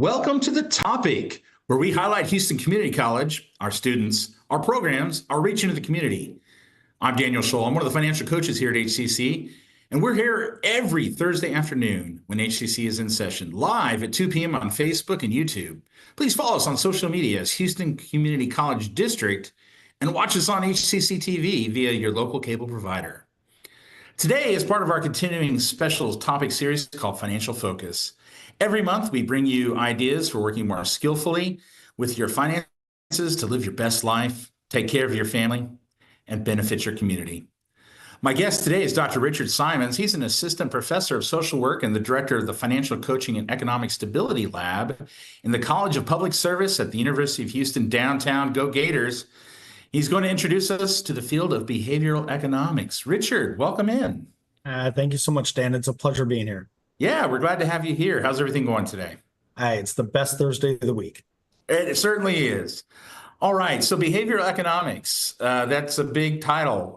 Welcome to The Topic, where we highlight Houston Community College, our students, our programs, our reach into the community. I'm Daniel Scholl. I'm one of the financial coaches here at HCC, and we're here every Thursday afternoon when HCC is in session, live at 2 p.m. on Facebook and YouTube. Please follow us on social media as Houston Community College District and watch us on HCC TV via your local cable provider. Today is part of our continuing special topic series called Financial Focus. Every month, we bring you ideas for working more skillfully with your finances to live your best life, take care of your family, and benefit your community. My guest today is Dr. Richard Simonds. He's an assistant professor of social work and the director of the Financial Coaching and Economic Stability Lab in the College of Public Service at the University of Houston downtown. Go Gators. He's going to introduce us to the field of behavioral economics. Richard, welcome in. Thank you so much, Dan. It's a pleasure being here. Yeah, we're glad to have you here. How's everything going today? It's the best Thursday of the week. It certainly is. All right, so behavioral economics, that's a big title.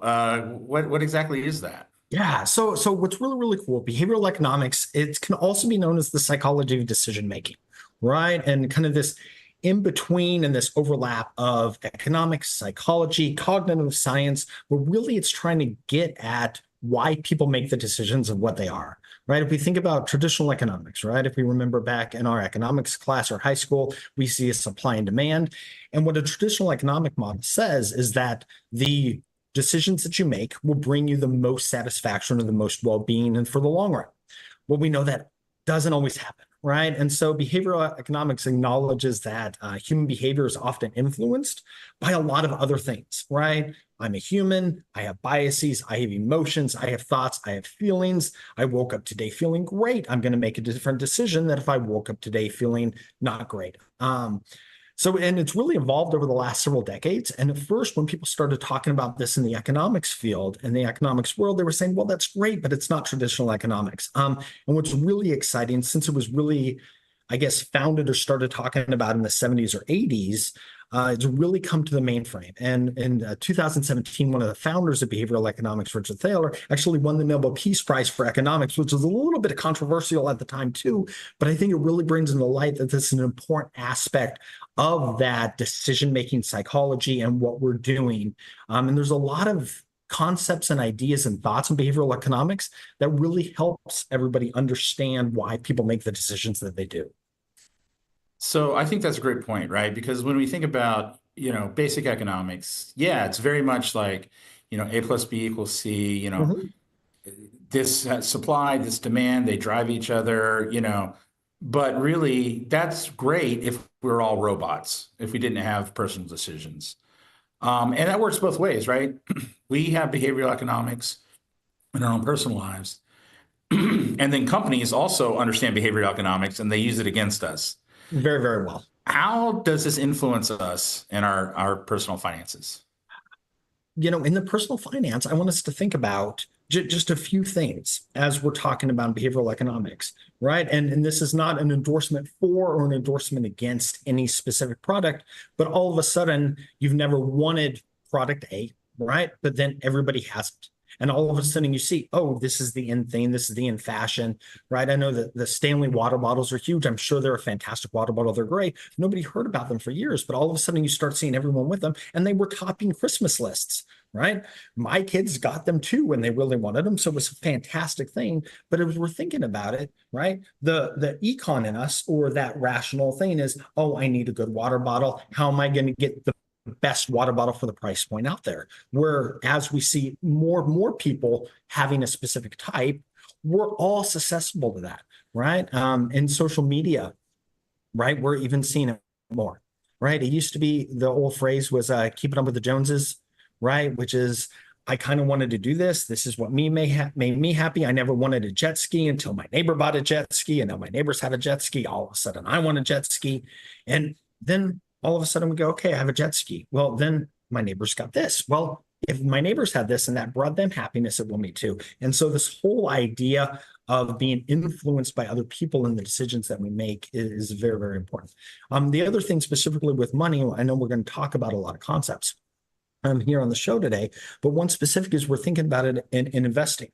What exactly is that? Yeah, so what's really cool, behavioral economics, it can also be known as the psychology of decision making, right? And kind of this in between and this overlap of economics, psychology, cognitive science, where really it's trying to get at why people make the decisions of what they are, right? If we think about traditional economics, right? If we remember back in our economics class or high school, we see a supply and demand. And what a traditional economic model says is that the decisions that you make will bring you the most satisfaction or the most well-being and for the long run. Well, we know that doesn't always happen, right? And so behavioral economics acknowledges that human behavior is often influenced by a lot of other things, right? I'm a human, I have biases, I have emotions, I have thoughts, I have feelings. I woke up today feeling great. I'm going to make a different decision than if I woke up today feeling not great. And it's really evolved over the last several decades. And at first, when people started talking about this in the economics field, in the economics world, they were saying, well, that's great, but it's not traditional economics. And what's really exciting, since it was really, I guess, founded or started talking about in the 70s or 80s, it's really come to the mainframe. And in 2017, one of the founders of behavioral economics, Richard Thaler, actually won the Nobel Peace Prize for economics, which was a little bit controversial at the time too. But I think it really brings into light that this is an important aspect of that decision-making psychology and what we're doing. And there's a lot of concepts and ideas and thoughts in behavioral economics that really helps everybody understand why people make the decisions that they do. So I think that's a great point, right? Because when we think about, basic economics, yeah, it's very much like, A plus B equals C, this supply, this demand, they drive each other, but really that's great if we're all robots, if we didn't have personal decisions. And that works both ways, right? We have behavioral economics in our own personal lives. And then companies also understand behavioral economics and they use it against us. Very, very well. How does this influence us in our personal finances? In the personal finance, I want us to think about just a few things as we're talking about behavioral economics, right? And this is not an endorsement for or an endorsement against any specific product, but all of a sudden you've never wanted product A, right? But then everybody has it. And all of a sudden you see, oh, this is the in thing, this is the in fashion, right? I know that the Stanley water bottles are huge. I'm sure they're a fantastic water bottle. They're great. Nobody heard about them for years, but all of a sudden you start seeing everyone with them and they were topping Christmas lists, right? My kids got them too when they really wanted them. So it was a fantastic thing. But as we're thinking about it, right? The econ in us or that rational thing is, oh, I need a good water bottle. How am I going to get the best water bottle for the price point out there? Whereas we see more people having a specific type, we're all susceptible to that, right? In social media, right? We're even seeing it more, right? It used to be the old phrase was keeping up with the Joneses, right? Which is, I kind of wanted to do this. This is what made me happy. I never wanted a jet ski until my neighbor bought a jet ski, and now my neighbors have a jet ski. All of a sudden, I want a jet ski. And then all of a sudden we go, okay, I have a jet ski. Well, then my neighbors got this. Well, if my neighbors had this and that brought them happiness, it will me too. And so this whole idea of being influenced by other people in the decisions that we make is very, very important. The other thing specifically with money, I know we're going to talk about a lot of concepts here on the show today, but one specific is we're thinking about it in investing,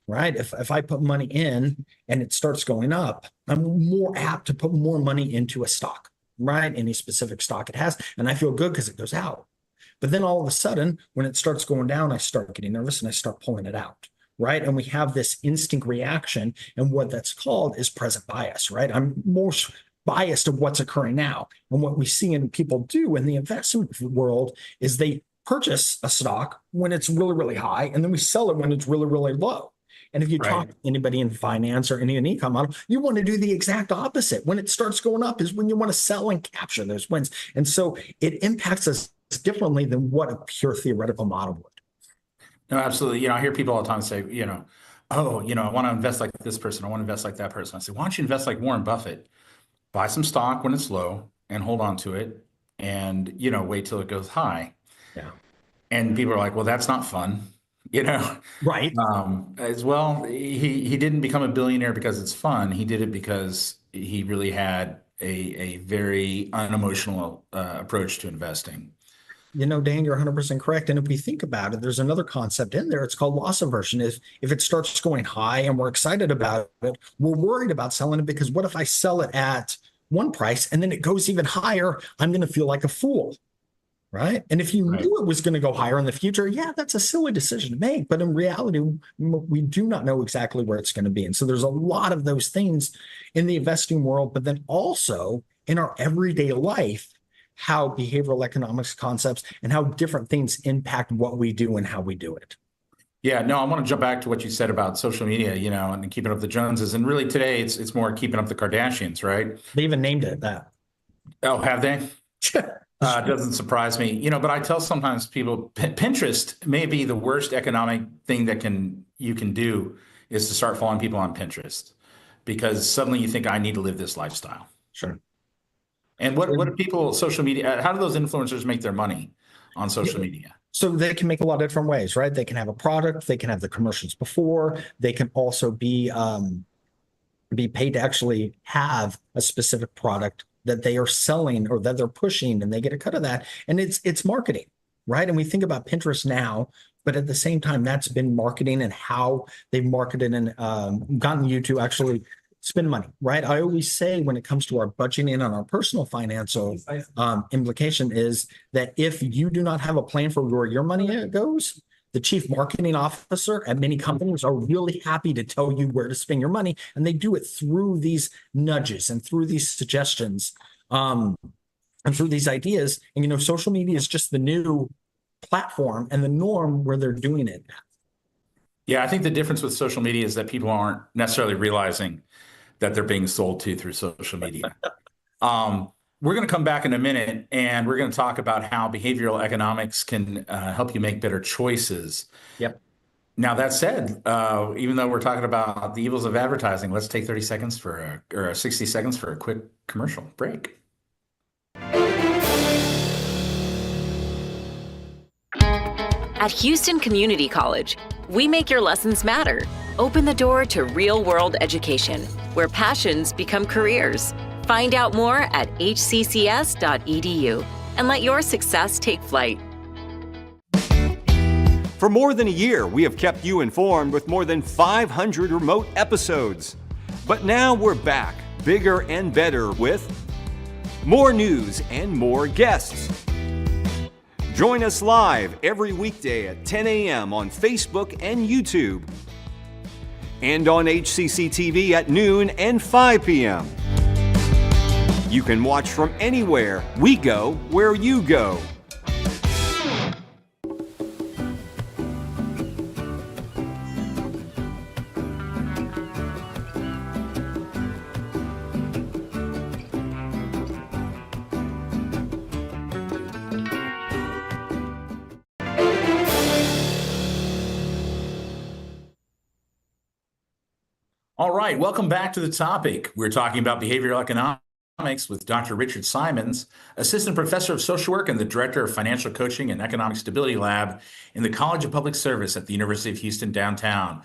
right? If I put money in and it starts going up, I'm more apt to put more money into a stock, right? Any specific stock it has, and I feel good because it goes out. But then all of a sudden, when it starts going down, I start getting nervous and I start pulling it out, right? And we have this instinct reaction. And what that's called is present bias, right? I'm more biased of what's occurring now. And what we see in people do in the investment world is they purchase a stock when it's really, really high, and then we sell it when it's really, really low. And if you talk to anybody in finance or any income model, you want to do the exact opposite. When it starts going up is when you want to sell and capture those wins. And so it impacts us differently than what a pure theoretical model would. No, absolutely. I hear people all the time say, oh, I want to invest like this person. I want to invest like that person. I say, why don't you invest like Warren Buffett? Buy some stock when it's low and hold on to it and, wait till it goes high. Yeah. And people are like, well, that's not fun. Right. As well, he didn't become a billionaire because it's fun. He did it because he really had a very unemotional approach to investing. Dan, you're 100% correct. And if we think about it, there's another concept in there. It's called loss aversion. If it starts going high and we're excited about it, we're worried about selling it because what if I sell it at one price and then it goes even higher? I'm going to feel like a fool. Right. And if you knew it was going to go higher in the future, yeah, that's a silly decision to make. But in reality, we do not know exactly where it's going to be. And so there's a lot of those things in the investing world, but then also in our everyday life, how behavioral economics concepts and how different things impact what we do and how we do it. Yeah, no, I want to jump back to what you said about social media, and keeping up the Joneses. And really today it's more keeping up the Kardashians, right? They even named it that. Oh, have they? Doesn't surprise me, but I tell sometimes people Pinterest may be the worst economic thing that you can do is to start following people on Pinterest because suddenly you think I need to live this lifestyle. Sure. And what do people, social media, how do those influencers make their money on social media? So they can make a lot of different ways, right? They can have a product, they can have the commercials before, they can also be paid to actually have a specific product that they are selling or that they're pushing, and they get a cut of that. And it's marketing, right? And we think about Pinterest now, but at the same time, that's been marketing and how they've marketed and gotten you to actually spend money, right? I always say when it comes to our budgeting and on our personal financial implication is that if you do not have a plan for where your money goes, the chief marketing officer at many companies are really happy to tell you where to spend your money. And they do it through these nudges and through these suggestions and through these ideas. And, social media is just the new platform and the norm where they're doing it. Yeah, I think the difference with social media is that people aren't necessarily realizing that they're being sold to through social media. We're going to come back in a minute, and we're going to talk about how behavioral economics can help you make better choices. Yep. Now, that said, even though we're talking about the evils of advertising, let's take 30 seconds or 60 seconds for a quick commercial break. At Houston Community College, we make your lessons matter. Open the door to real-world education, where passions become careers. Find out more at hccs.edu and let your success take flight. For more than a year, we have kept you informed with more than 500 remote episodes. But now we're back, bigger and better with more news and more guests. Join us live every weekday at 10 a.m. on Facebook and YouTube, and on HCC TV at noon and 5 p.m. You can watch from anywhere. We go where you go. All right, welcome back to the topic. We're talking about behavioral economics with Dr. Richard Simonds, Assistant Professor of Social Work and the Director of Financial Coaching and Economic Stability Lab in the College of Public Service at the University of Houston downtown.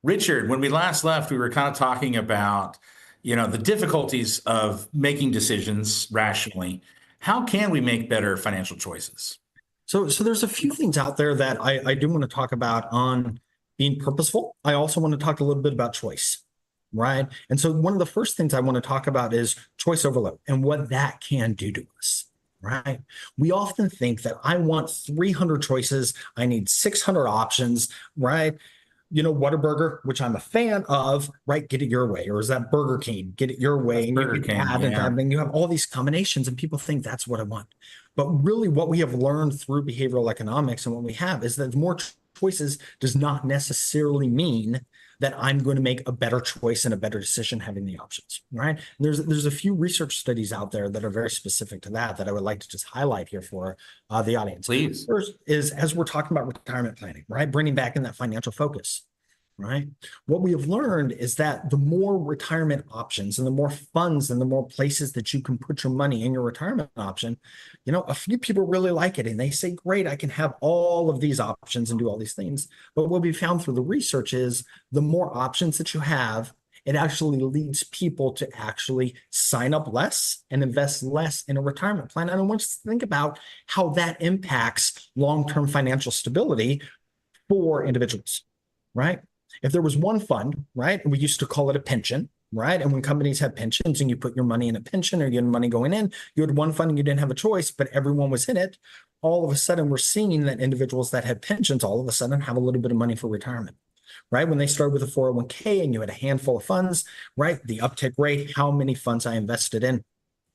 Richard, when we last left, we were kind of talking about, the difficulties of making decisions rationally. How can we make better financial choices? So there's a few things out there that I do want to talk about on being purposeful. I also want to talk a little bit about choice, right? And so one of the first things I want to talk about is choice overload and what that can do to us, right? We often think that I want 300 choices, I need 600 options, right? Whataburger, which I'm a fan of, right? Get it your way. Or is that Burger King? Get it your way. And Burger you King, add and add, and you have all these combinations, and people think that's what I want. But really, what we have learned through behavioral economics and what we have is that more choices does not necessarily mean that I'm going to make a better choice and a better decision having the options, right? And there's a few research studies out there that are very specific to that I would like to just highlight here for the audience. Please. First is, as we're talking about retirement planning, right? Bringing back in that financial focus, right? What we have learned is that the more retirement options and the more funds and the more places that you can put your money in your retirement option, a few people really like it and they say, great, I can have all of these options and do all these things. But what we found through the research is the more options that you have, it actually leads people to actually sign up less and invest less in a retirement plan. And I want you to think about how that impacts long-term financial stability for individuals, right? If there was one fund, right, and we used to call it a pension, right? And when companies have pensions and you put your money in a pension or you had money going in, you had one fund and you didn't have a choice, but everyone was in it. All of a sudden, we're seeing that individuals that had pensions all of a sudden have a little bit of money for retirement, right? When they started with a 401k and you had a handful of funds, right? The uptick rate, how many funds I invested in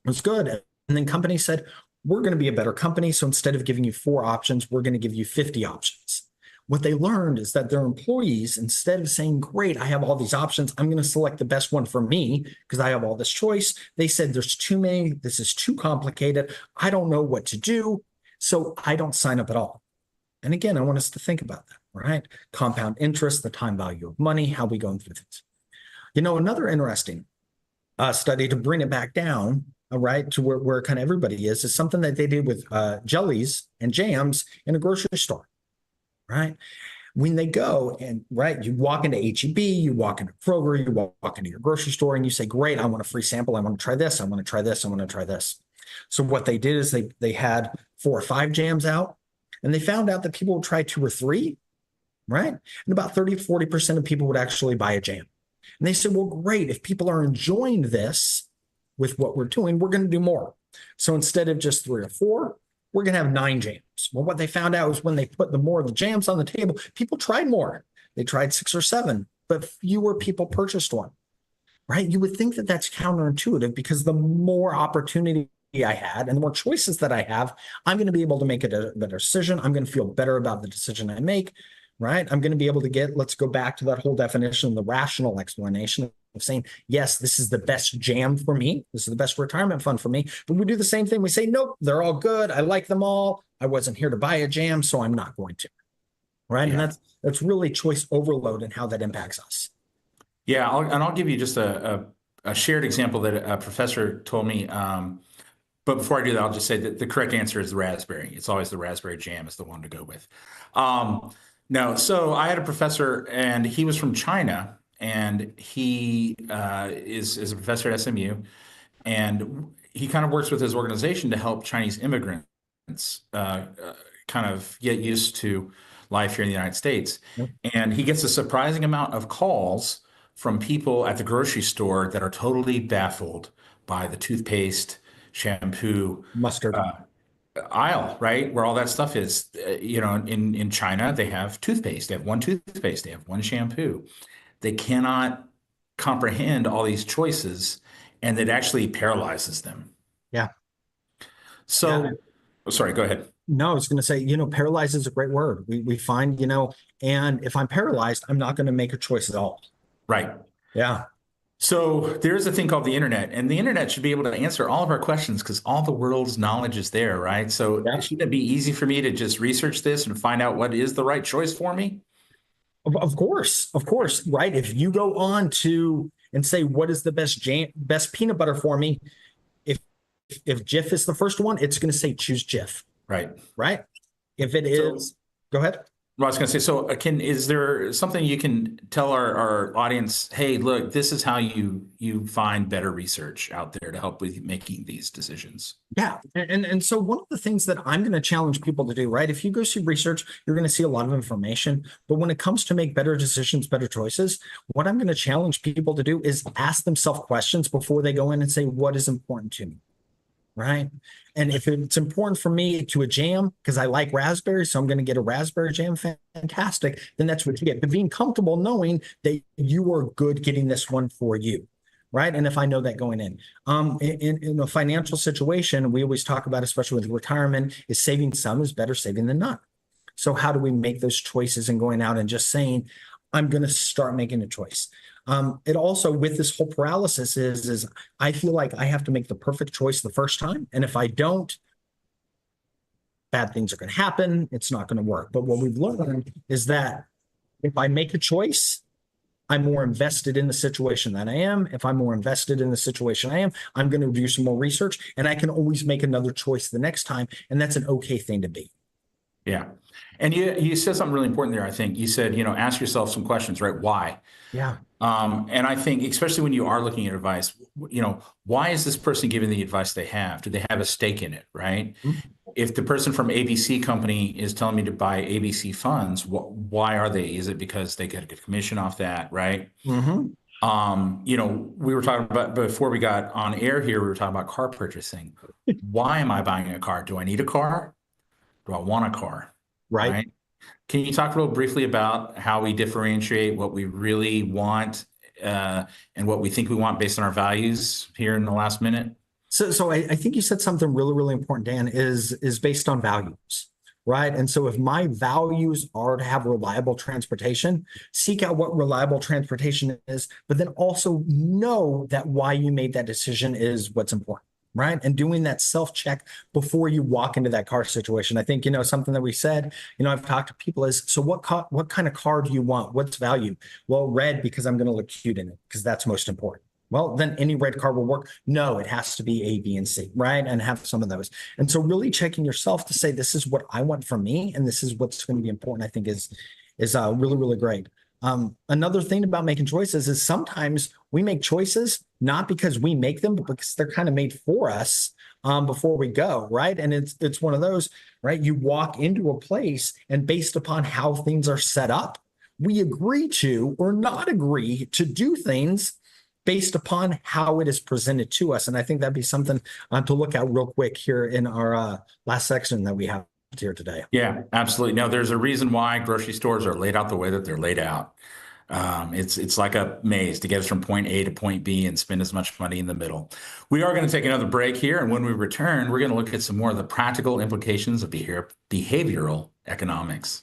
was good. And then companies said, we're going to be a better company. So instead of giving you 4 options, we're going to give you 50 options. What they learned is that their employees, instead of saying, great, I have all these options, I'm going to select the best one for me because I have all this choice. They said, there's too many. This is too complicated. I don't know what to do. So I don't sign up at all. And again, I want us to think about that, right? Compound interest, the time value of money, how we go through things. Another interesting study to bring it back down, right, to where kind of everybody is something that they did with jellies and jams in a grocery store. Right? When they go and, right, you walk into HEB, you walk into Kroger, you walk into your grocery store and you say, great, I want a free sample. I want to try this. I want to try this. I want to try this. So what they did is they had 4 or 5 jams out and they found out that people would try 2 or 3, right? And about 30-40% of people would actually buy a jam. And they said, well, great. If people are enjoying this with what we're doing, we're going to do more. So instead of just 3 or 4, we're going to have 9 jams. Well, what they found out was when they put the more of the jams on the table, people tried more. They tried 6 or 7, but fewer people purchased one, right? You would think that that's counterintuitive because the more opportunity I had and the more choices that I have, I'm going to be able to make a better decision. I'm going to feel better about the decision I make, right? I'm going to be able to let's go back to that whole definition, the rational explanation of saying, yes, this is the best jam for me. This is the best retirement fund for me. But we do the same thing. We say, nope, they're all good. I like them all. I wasn't here to buy a jam, so I'm not going to. Right. Yeah. And that's really choice overload and how that impacts us. Yeah. I'll give you just a shared example that a professor told me. But before I do that, I'll just say that the correct answer is the raspberry. It's always the raspberry jam is the one to go with. No, so I had a professor and he was from China. And he is a professor at SMU, and he kind of works with his organization to help Chinese immigrants kind of get used to life here in the United States. Yep. And he gets a surprising amount of calls from people at the grocery store that are totally baffled by the toothpaste, shampoo, mustard aisle, right? Where all that stuff is. In China, they have toothpaste. They have one toothpaste. They have one shampoo. They cannot comprehend all these choices, and it actually paralyzes them. Yeah. So, yeah. Oh, sorry, go ahead. No, I was going to say, paralyzed is a great word. We find, and if I'm paralyzed, I'm not going to make a choice at all. Right. Yeah. So there's a thing called the internet, and the internet should be able to answer all of our questions because all the world's knowledge is there, right? So shouldn't it be easy for me to just research this and find out what is the right choice for me? Of course, right? If you go on to and say, what is the best peanut butter for me? If Jif is the first one, it's going to say choose Jif. Right. Right. If it is, go ahead. Well, I was going to say, so is there something you can tell our audience, hey, look, this is how you find better research out there to help with making these decisions? Yeah. And so one of the things that I'm going to challenge people to do, right? If you go see research, you're going to see a lot of information. But when it comes to make better decisions, better choices, what I'm going to challenge people to do is ask themselves questions before they go in and say, what is important to me? Right. And if it's important for me to a jam because I like raspberries, so I'm going to get a raspberry jam, fantastic, then that's what you get. But being comfortable knowing that you are good getting this one for you. Right. And if I know that going in a financial situation, we always talk about, especially with retirement, is saving some is better saving than none. So how do we make those choices and going out and just saying, I'm going to start making a choice? It also, with this whole paralysis, is I feel like I have to make the perfect choice the first time. And if I don't, bad things are going to happen. It's not going to work. But what we've learned is that if I make a choice, I'm more invested in the situation than I am. If I'm more invested in the situation I am, I'm going to do some more research and I can always make another choice the next time. And that's an okay thing to be. Yeah. And you said something really important there, I think. You said, ask yourself some questions, right? Why? Yeah. And I think, especially when you are looking at advice, why is this person giving the advice they have? Do they have a stake in it, right? Mm-hmm. If the person from ABC company is telling me to buy ABC funds, why are they? Is it because they get a good commission off that, right? Mm-hmm. We were talking about, before we got on air here, we were talking about car purchasing. Why am I buying a car? Do I need a car? Do I want a car? Right? Can you talk real briefly about how we differentiate what we really want and what we think we want based on our values here in the last minute? So I think you said something really, really important, Dan, is based on values, right? And so if my values are to have reliable transportation, seek out what reliable transportation is, but then also know that why you made that decision is what's important. Right. And doing that self-check before you walk into that car situation. I think, something that we said, I've talked to people is, so what kind of car do you want? What's value? Well, red, because I'm going to look cute in it, because that's most important. Well, then any red car will work. No, it has to be A, B, and C, right? And have some of those. And so really checking yourself to say, this is what I want for me, and this is what's going to be important, I think is really, really great. Another thing about making choices is sometimes we make choices not because we make them, but because they're kind of made for us before we go, right? And it's one of those, right? You walk into a place and based upon how things are set up, we agree to or not agree to do things based upon how it is presented to us. And I think that'd be something to look at real quick here in our last section that we have here today. Yeah, absolutely. Now, there's a reason why grocery stores are laid out the way that they're laid out. It's like a maze to get us from point A to point B and spend as much money in the middle. We are going to take another break here, and when we return, we're going to look at some more of the practical implications of behavioral economics.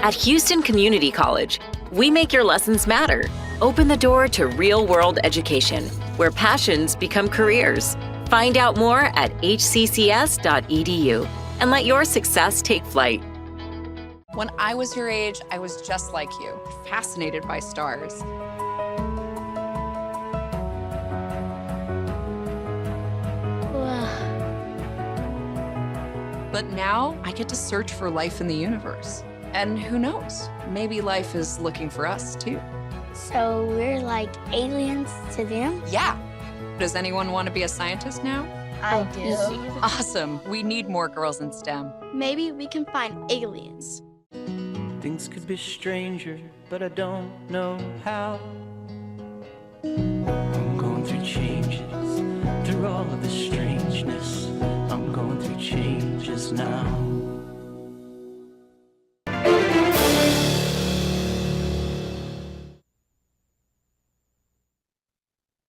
At Houston Community College, we make your lessons matter. Open the door to real-world education, where passions become careers. Find out more at hccs.edu and let your success take flight. When I was your age, I was just like you, fascinated by stars. But now I get to search for life in the universe. And who knows, maybe life is looking for us too. So we're like aliens to them? Yeah. Does anyone want to be a scientist now? I do. Awesome. We need more girls in STEM. Maybe we can find aliens. Things could be stranger, but I don't know how. I'm going through changes, through all of the strangeness. I'm going through changes now.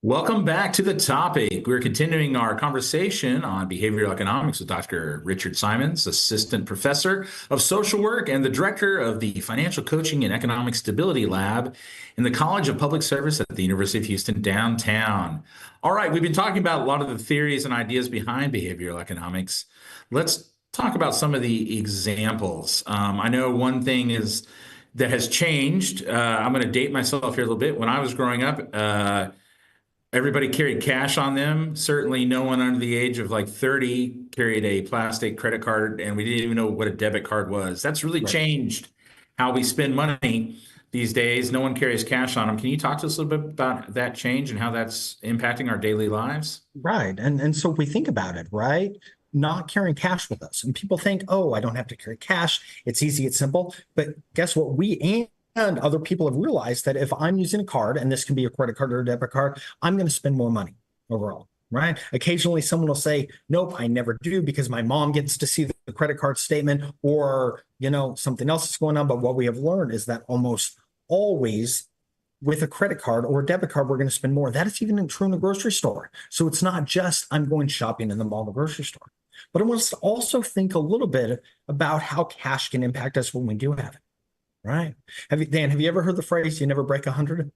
Welcome back to the topic. We're continuing our conversation on behavioral economics with Dr. Richard Simonds, Assistant Professor of Social Work and the Director of the Financial Coaching and Economic Stability Lab in the College of Public Service at the University of Houston downtown. All right, we've been talking about a lot of the theories and ideas behind behavioral economics. Let's talk about some of the examples. I know one thing is that has changed. I'm going to date myself here a little bit. When I was growing up, Everybody carried cash on them. Certainly no one under the age of like 30 carried a plastic credit card, and we didn't even know what a debit card was. That's really Right. changed how we spend money these days. No one carries cash on them. Can you talk to us a little bit about that change and how that's impacting our daily lives? Right. And so if we think about it, right? Not carrying cash with us. And people think, oh, I don't have to carry cash. It's easy, it's simple. But guess what? We and other people have realized that if I'm using a card, and this can be a credit card or a debit card, I'm going to spend more money overall. Right. Occasionally someone will say, nope, I never do because my mom gets to see the credit card statement or, something else is going on. But what we have learned is that almost always with a credit card or a debit card, we're going to spend more. That is even true in the grocery store. So it's not just I'm going shopping in the mall or grocery store. But I want us to also think a little bit about how cash can impact us when we do have it. Right. Dan, have you ever heard the phrase, you never break 100?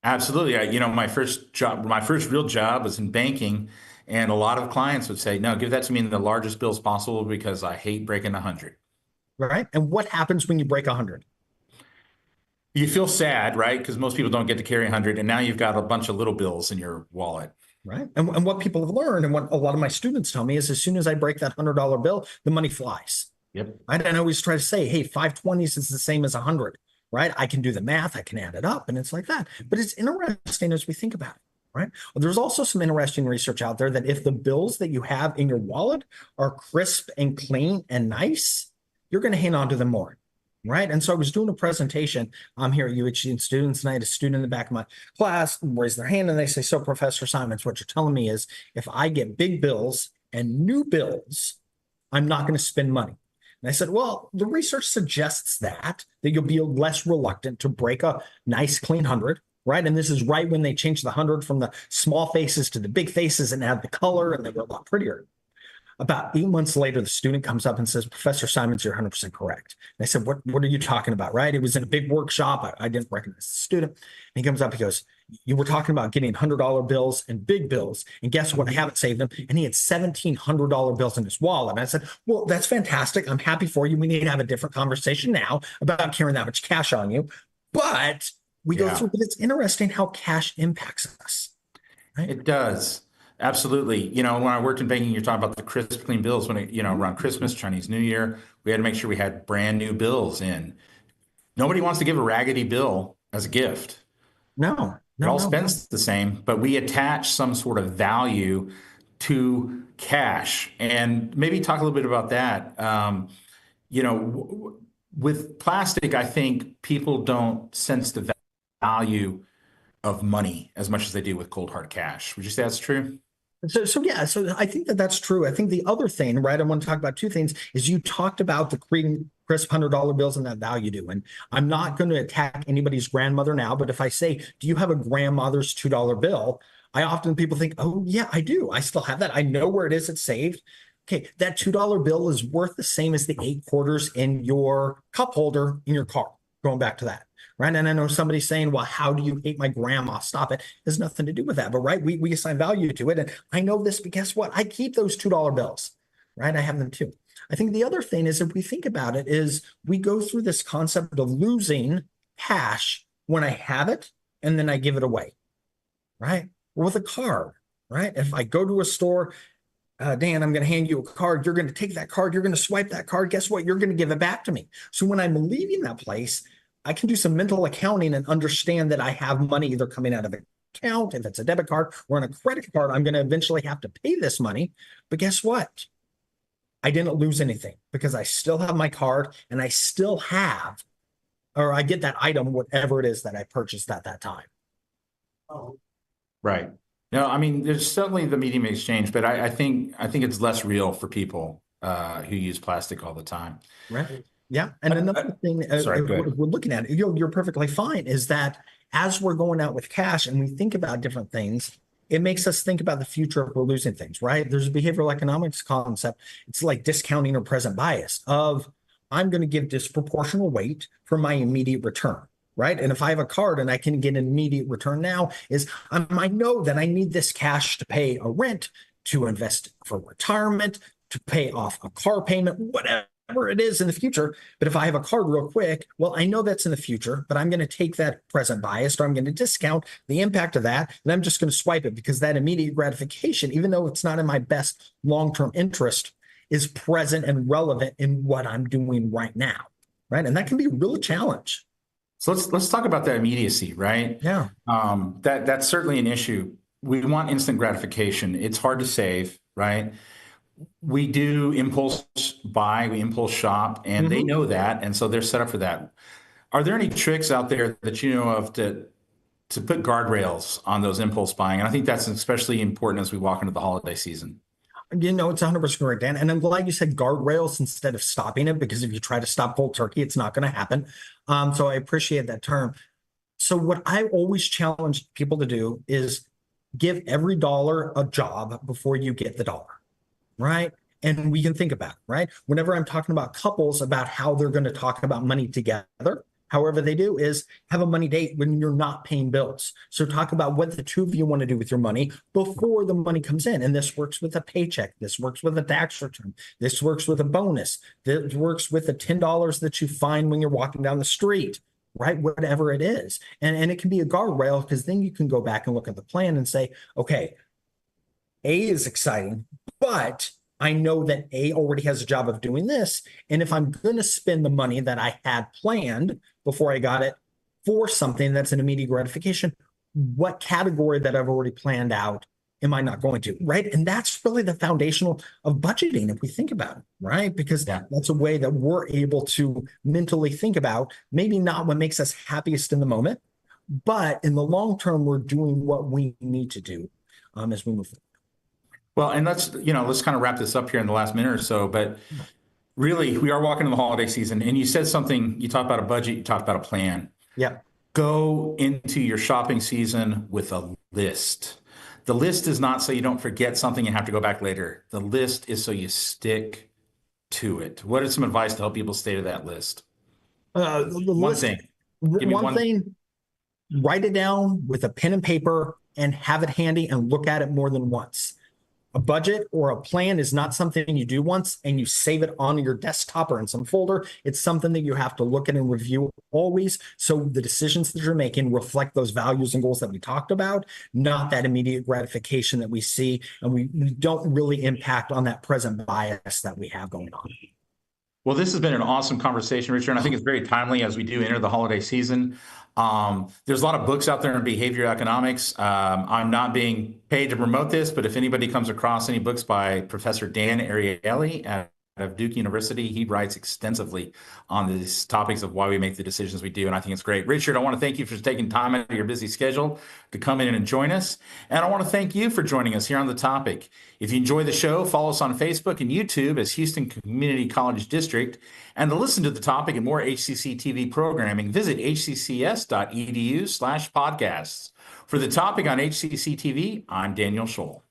Absolutely. My first real job was in banking, and a lot of clients would say, no, give that to me in the largest bills possible because I hate breaking 100. Right. And what happens when you break 100? You feel sad, right? Because most people don't get to carry 100, and now you've got a bunch of little bills in your wallet. Right. And what people have learned, and what a lot of my students tell me, is as soon as I break that $100 bill, the money flies. Yep. Right. And I always try to say, hey, 520s is the same as 100. Right. I can do the math. I can add it up. And it's like that. But it's interesting as we think about it. Right. Well, there's also some interesting research out there that if the bills that you have in your wallet are crisp and clean and nice, you're going to hang on to them more. Right. And so I was doing a presentation here at UHC and students, and I had a student in the back of my class raise their hand and they say, so Professor Simonds, what you're telling me is if I get big bills and new bills, I'm not going to spend money. And I said, well, the research suggests that you'll be less reluctant to break a nice clean 100. Right. And this is right when they changed the 100 from the small faces to the big faces and add the color, and they were a lot prettier. About 8 months later, the student comes up and says, Professor Simonds, you're 100% correct. And I said, what are you talking about? Right. It was in a big workshop. I didn't recognize the student. And he comes up, he goes, you were talking about getting $100 bills and big bills. And guess what? I haven't saved them. And he had $1,700 bills in his wallet. And I said, well, that's fantastic. I'm happy for you. We need to have a different conversation now about carrying that much cash on you. But we go through, but it's interesting how cash impacts us. Right? It does. Absolutely. When I worked in banking, you're talking about the crisp, clean bills. When around Christmas, Chinese New Year, we had to make sure we had brand new bills in. Nobody wants to give a raggedy bill as a gift. No. It all spends the same, but we attach some sort of value to cash. And maybe talk a little bit about that. With plastic, I think people don't sense the value of money as much as they do with cold hard cash. Would you say that's true? So I think that's true. I think the other thing, right, I want to talk about two things, is you talked about the crisp $100 bills and that value due. And I'm not going to attack anybody's grandmother now, but if I say, do you have a grandmother's $2 bill? People think, oh yeah, I do. I still have that. I know where it is. It's saved. Okay, that $2 bill is worth the same as the 8 quarters in your cup holder in your car. Going back to that. Right. And I know somebody's saying, well, how do you hate my grandma? Stop it. It has nothing to do with that. But right, we assign value to it. And I know this, but guess what? I keep those $2 bills. Right. I have them too. I think the other thing is, if we think about it, is we go through this concept of losing cash when I have it and then I give it away. Right. Or with a card. Right. If I go to a store, Dan, I'm going to hand you a card. You're going to take that card. You're going to swipe that card. Guess what? You're going to give it back to me. So when I'm leaving that place, I can do some mental accounting and understand that I have money either coming out of an account, if it's a debit card, or on a credit card, I'm going to eventually have to pay this money. But guess what? I didn't lose anything because I still have my card and I still have, or I get that item, whatever it is that I purchased at that time. Oh, right. No, I mean, there's certainly the medium exchange, but I think it's less real for people who use plastic all the time. Right. Yeah. And another thing we're looking at, you're perfectly fine, is that as we're going out with cash and we think about different things, it makes us think about the future if we're losing things, right? There's a behavioral economics concept. It's like discounting or present bias of I'm going to give disproportional weight for my immediate return, right? And if I have a card and I can get an immediate return now, I know that I need this cash to pay a rent, to invest for retirement, to pay off a car payment, whatever whatever it is in the future. But if I have a card real quick, well, I know that's in the future, but I'm going to take that present bias, or I'm going to discount the impact of that, and I'm just going to swipe it because that immediate gratification, even though it's not in my best long-term interest, is present and relevant in what I'm doing right now, right? And that can be a real challenge. So let's talk about that immediacy, right? Yeah. That's certainly an issue. We want instant gratification. It's hard to save, right? We do impulse buy, we impulse shop, and they know that, and so they're set up for that. Are there any tricks out there that you know of to put guardrails on those impulse buying? And I think that's especially important as we walk into the holiday season. You know, it's 100% correct, Dan. And I'm glad you said guardrails instead of stopping it, because if you try to stop cold turkey, it's not going to happen. So I appreciate that term. So what I always challenge people to do is give every dollar a job before you get the dollar, right? And we can think about it, right? Whenever I'm talking about couples about how they're going to talk about money together, however they do is have a money date when you're not paying bills. So talk about what the two of you want to do with your money before the money comes in. And this works with a paycheck. This works with a tax return. This works with a bonus. This works with the $10 that you find when you're walking down the street, right? Whatever it is. And it can be a guardrail, because then you can go back and look at the plan and say, okay, A is exciting, but I know that A already has a job of doing this. And if I'm going to spend the money that I had planned before I got it for something that's an immediate gratification, what category that I've already planned out am I not going to, right? And that's really the foundational of budgeting, if we think about it, right? Because that's a way that we're able to mentally think about maybe not what makes us happiest in the moment, but in the long term, we're doing what we need to do as we move forward. Well, and let's kind of wrap this up here in the last minute or so, but really, we are walking into the holiday season, and you said something, you talked about a budget, you talked about a plan. Yeah. Go into your shopping season with a list. The list is not so you don't forget something and have to go back later. The list is so you stick to it. What is some advice to help people stay to that list? One thing. One thing, write it down with a pen and paper and have it handy and look at it more than once. A budget or a plan is not something you do once and you save it on your desktop or in some folder. It's something that you have to look at and review always, so the decisions that you're making reflect those values and goals that we talked about, not that immediate gratification that we see, and we don't really impact on that present bias that we have going on. Well, this has been an awesome conversation, Richard, and I think it's very timely as we do enter the holiday season. There's a lot of books out there in behavioral economics. I'm not being paid to promote this, but if anybody comes across any books by Professor Dan Ariely out of Duke University, he writes extensively on these topics of why we make the decisions we do, and I think it's great. Richard, I want to thank you for taking time out of your busy schedule to come in and join us, and I want to thank you for joining us here on the topic. If you enjoy the show, follow us on Facebook and YouTube as Houston Community College District, and to listen to the topic and more HCC TV programming, visit hccs.edu/podcasts. For the topic on HCC TV, I'm Daniel Scholl.